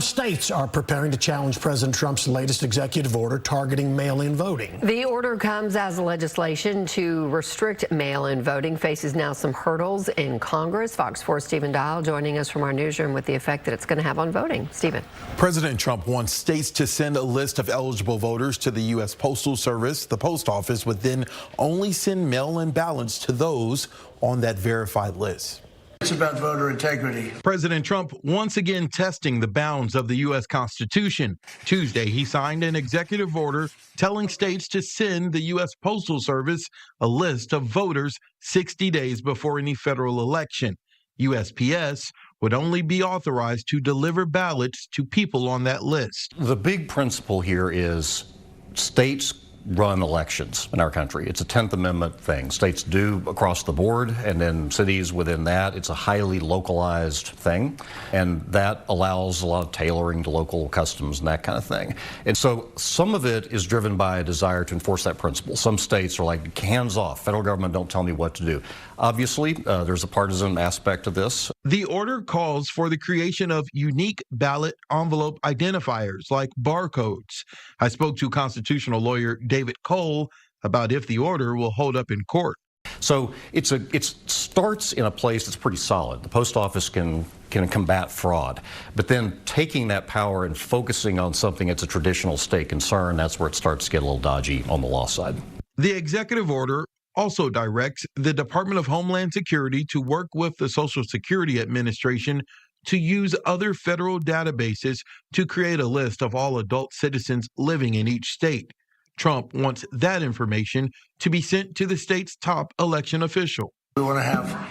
States are preparing to challenge President Trump's latest executive order targeting mail-in voting. The order comes as legislation to restrict mail-in voting faces now some hurdles in Congress. Fox 4's Stephen Dial joining us from our newsroom with the effect that it's going to have on voting. Stephen. President Trump wants states to send a list of eligible voters to the U.S. Postal Service. The post office would then only send mail-in ballots to those on that verified list. It's about voter integrity. President Trump once again testing the bounds of the U.S. Constitution. Tuesday, he signed an executive order telling states to send the U.S. Postal Service a list of voters 60 days before any federal election. USPS would only be authorized to deliver ballots to people on that list. The big principle here is states run elections in our country. It's a 10th Amendment thing. States do across the board, and then cities within that. It's a highly localized thing, and that allows a lot of tailoring to local customs and that kind of thing. And so some of it is driven by a desire to enforce that principle. Some states are like, hands off, federal government, don't tell me what to do. Obviously, there's a partisan aspect of this. The order calls for the creation of unique ballot envelope identifiers like barcodes. I spoke to constitutional lawyer David Cole about if the order will hold up in court. So it starts in a place that's pretty solid. The post office can combat fraud, but then taking that power and focusing on something that's a traditional state concern, that's where it starts to get a little dodgy on the law side. The executive order also directs the Department of Homeland Security to work with the Social Security Administration to use other federal databases to create a list of all adult citizens living in each state. Trump wants that information to be sent to the state's top election official. We want to have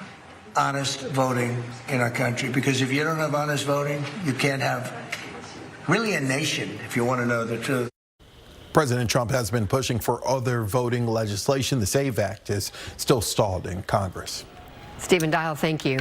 honest voting in our country, because if you don't have honest voting, you can't have really a nation, if you want to know the truth. President Trump has been pushing for other voting legislation. The SAVE Act is still stalled in Congress. Stephen Dial, thank you.